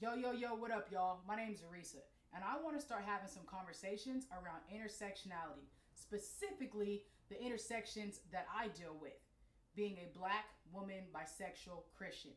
Yo, what up, y'all? My name's Arisa, and I want to start having some conversations around intersectionality, specifically the intersections that I deal with, being a black woman, bisexual, Christian.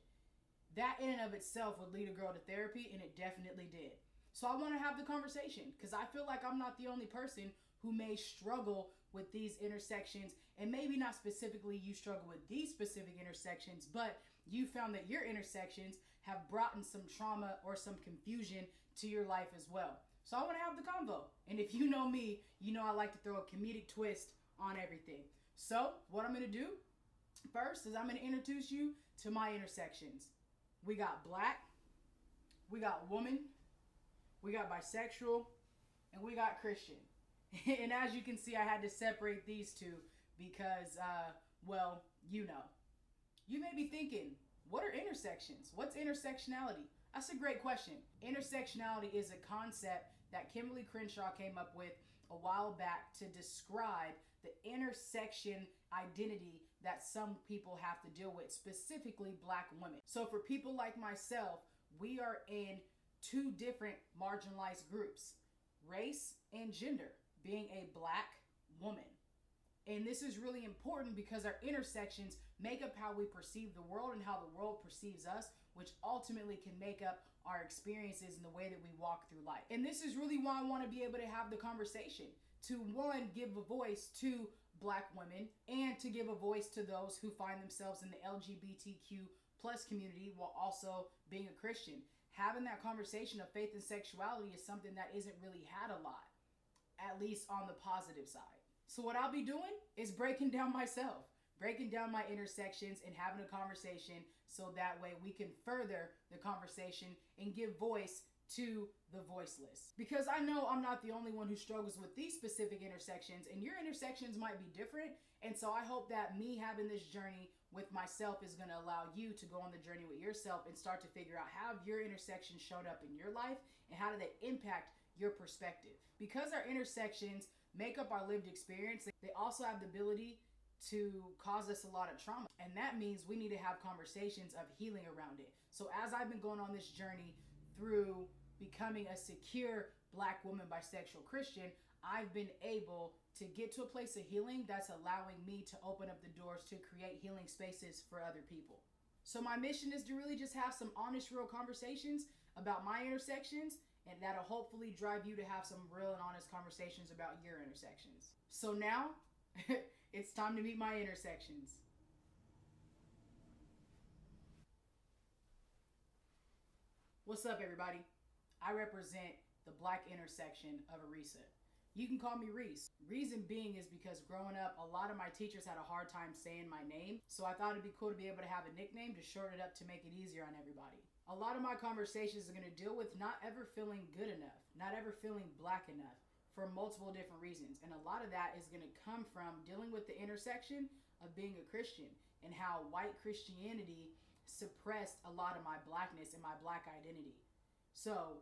That in and of itself would lead a girl to therapy, and it definitely did. So I want to have the conversation because I feel like I'm not the only person who may struggle with these intersections, and maybe not specifically you struggle with these specific intersections, but you found that your intersections have brought in some trauma or some confusion to your life as well. So I want to have the convo. And if you know me, you know I like to throw a comedic twist on everything. So what I'm going to do first is I'm going to introduce you to my intersections. We got black, we got woman, we got bisexual, and we got Christian. And as you can see, I had to separate these two because, well, you know. You may be thinking, what are intersections? What's intersectionality? That's a great question. Intersectionality is a concept that Kimberly Crenshaw came up with a while back to describe the intersection identity that some people have to deal with, specifically black women. So for people like myself, we are in two different marginalized groups, race and gender, being a black woman. And this is really important because our intersections make up how we perceive the world and how the world perceives us, which ultimately can make up our experiences and the way that we walk through life. And this is really why I want to be able to have the conversation to, one, give a voice to black women and to give a voice to those who find themselves in the LGBTQ plus community while also being a Christian. Having that conversation of faith and sexuality is something that isn't really had a lot, at least on the positive side. So what I'll be doing is breaking down myself, breaking down my intersections and having a conversation so that way we can further the conversation and give voice to the voiceless. Because I know I'm not the only one who struggles with these specific intersections, and your intersections might be different. And so I hope that me having this journey with myself is going to allow you to go on the journey with yourself and start to figure out how your intersections showed up in your life and how do they impact your perspective. Because our intersections make up our lived experience, they also have the ability to cause us a lot of trauma. And that means we need to have conversations of healing around it. So as I've been going on this journey through becoming a secure black woman, bisexual Christian, I've been able to get to a place of healing that's allowing me to open up the doors to create healing spaces for other people. So my mission is to really just have some honest, real conversations about my intersections, and that'll hopefully drive you to have some real and honest conversations about your intersections. So now, it's time to meet my intersections. What's up, everybody? I represent the black intersection of Arisa. You can call me Reese. Reason being is because growing up, a lot of my teachers had a hard time saying my name, so I thought it'd be cool to be able to have a nickname to shorten it up to make it easier on everybody. A lot of my conversations are going to deal with not ever feeling good enough, not ever feeling black enough, for multiple different reasons. And a lot of that is going to come from dealing with the intersection of being a Christian and how white Christianity suppressed a lot of my blackness and my black identity. So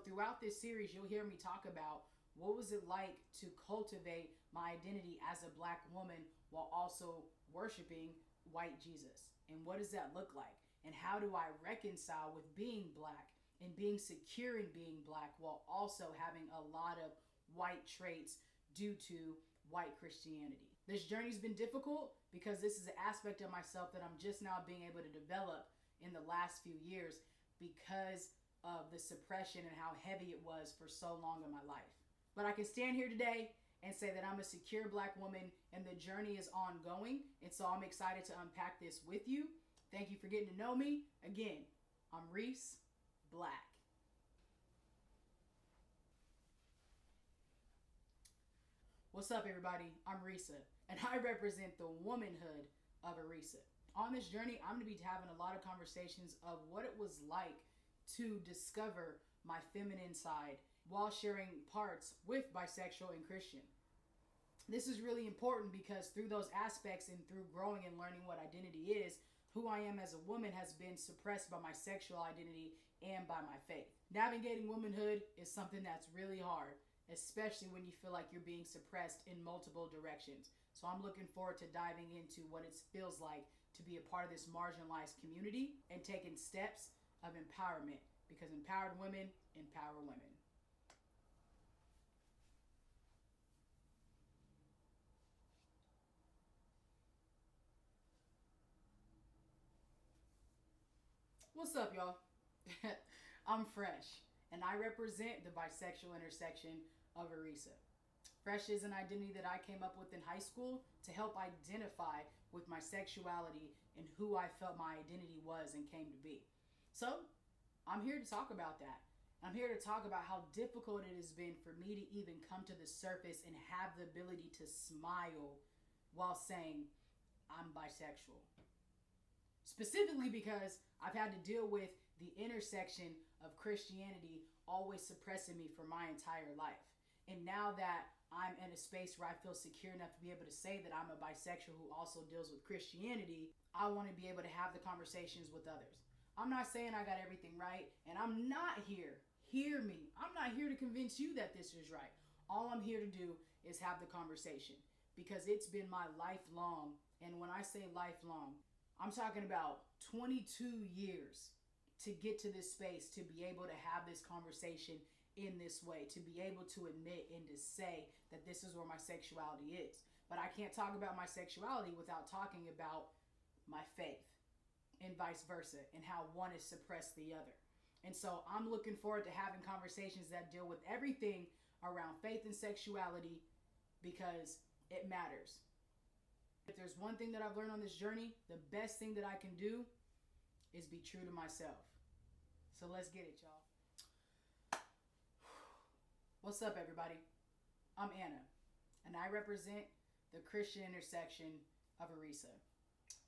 throughout this series, you'll hear me talk about what was it like to cultivate my identity as a black woman while also worshiping white Jesus. And what does that look like? And how do I reconcile with being black and being secure in being black while also having a lot of white traits due to white Christianity? This journey's been difficult because this is an aspect of myself that I'm just now being able to develop in the last few years because of the suppression and how heavy it was for so long in my life. But I can stand here today and say that I'm a secure black woman and the journey is ongoing. And so I'm excited to unpack this with you. Thank you for getting to know me. Again, I'm Reese Black. What's up, everybody? I'm Risa, and I represent the womanhood of Arisa. On this journey, I'm going to be having a lot of conversations of what it was like to discover my feminine side while sharing parts with bisexual and Christian. This is really important because through those aspects and through growing and learning what identity is, who I am as a woman has been suppressed by my sexual identity and by my faith. Navigating womanhood is something that's really hard, especially when you feel like you're being suppressed in multiple directions. So I'm looking forward to diving into what it feels like to be a part of this marginalized community and taking steps of empowerment because empowered women empower women. What's up, y'all? I'm Fresh, and I represent the bisexual intersection of Arisa. Fresh is an identity that I came up with in high school to help identify with my sexuality and who I felt my identity was and came to be. So, I'm here to talk about that. I'm here to talk about how difficult it has been for me to even come to the surface and have the ability to smile while saying I'm bisexual. Specifically because I've had to deal with the intersection of Christianity always suppressing me for my entire life. And now that I'm in a space where I feel secure enough to be able to say that I'm a bisexual who also deals with Christianity, I want to be able to have the conversations with others. I'm not saying I got everything right, and I'm not here, hear me, I'm not here to convince you that this is right. All I'm here to do is have the conversation because it's been my lifelong, and when I say lifelong, I'm talking about 22 years to get to this space, to be able to have this conversation in this way, to be able to admit and to say that this is where my sexuality is. But I can't talk about my sexuality without talking about my faith and vice versa, and how one is suppressed the other. And so I'm looking forward to having conversations that deal with everything around faith and sexuality because it matters. If there's one thing that I've learned on this journey, the best thing that I can do is be true to myself. So let's get it, y'all. What's up, everybody? I'm Anna, and I represent the Christian intersection of Arisa.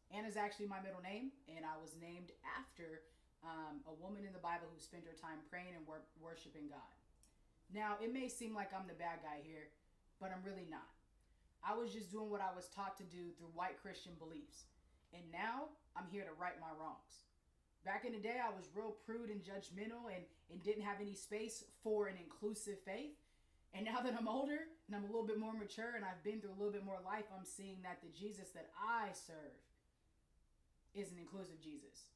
Anna's actually my middle name, and I was named after a woman in the Bible who spent her time praying and worshiping God. Now, it may seem like I'm the bad guy here, but I'm really not. I was just doing what I was taught to do through white Christian beliefs. And now I'm here to right my wrongs. Back in the day, I was real prude and judgmental and didn't have any space for an inclusive faith. And now that I'm older and I'm a little bit more mature and I've been through a little bit more life, I'm seeing that the Jesus that I serve is an inclusive Jesus.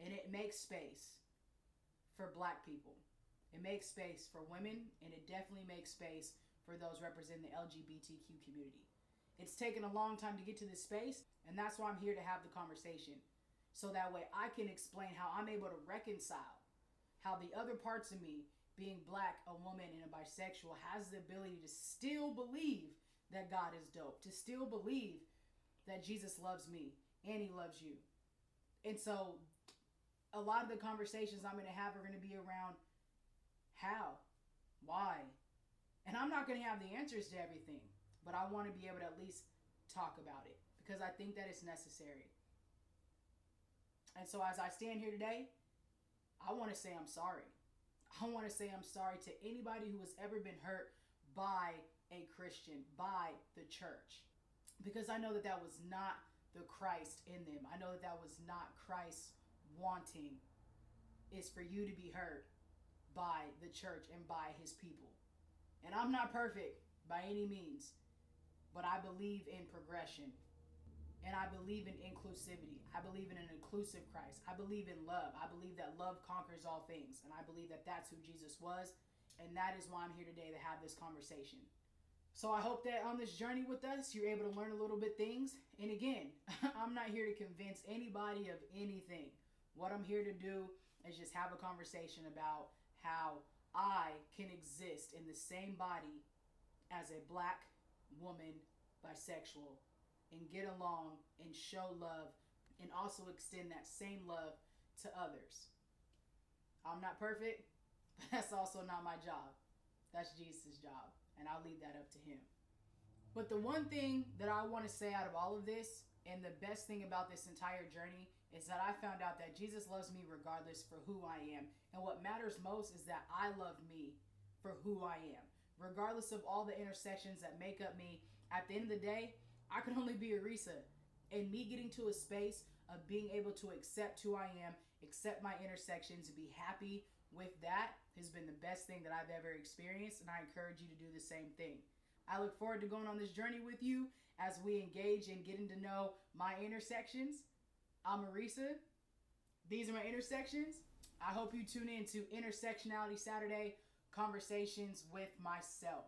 And it makes space for Black people. It makes space for women, and it definitely makes space for those representing the LGBTQ community. It's taken a long time to get to this space, and that's why I'm here to have the conversation. So that way I can explain how I'm able to reconcile how the other parts of me, being Black, a woman, and a bisexual, has the ability to still believe that God is dope, to still believe that Jesus loves me and he loves you. And so a lot of the conversations I'm going to have are going to be around how, why. And I'm not going to have the answers to everything, but I want to be able to at least talk about it because I think that it's necessary. And so as I stand here today, I want to say I'm sorry. I want to say I'm sorry to anybody who has ever been hurt by a Christian, by the church, because I know that that was not the Christ in them. I know that that was not Christ wanting, is for you to be hurt by the church and by his people. And I'm not perfect by any means, but I believe in progression. And I believe in inclusivity. I believe in an inclusive Christ. I believe in love. I believe that love conquers all things. And I believe that that's who Jesus was. And that is why I'm here today to have this conversation. So I hope that on this journey with us, you're able to learn a little bit things. And again, I'm not here to convince anybody of anything. What I'm here to do is just have a conversation about how I can exist in the same body as a Black woman, bisexual, and get along and show love and also extend that same love to others. I'm not perfect, but that's also not my job. That's Jesus' job, and I'll leave that up to him. But the one thing that I want to say out of all of this, and the best thing about this entire journey, is that I found out that Jesus loves me regardless for who I am. And what matters most is that I love me for who I am. Regardless of all the intersections that make up me, at the end of the day, I can only be Arisa. And me getting to a space of being able to accept who I am, accept my intersections, and be happy with that has been the best thing that I've ever experienced. And I encourage you to do the same thing. I look forward to going on this journey with you as we engage in getting to know my intersections. I'm Arisa. These are my intersections. I hope you tune in to Intersectionality Saturday Conversations with Myself.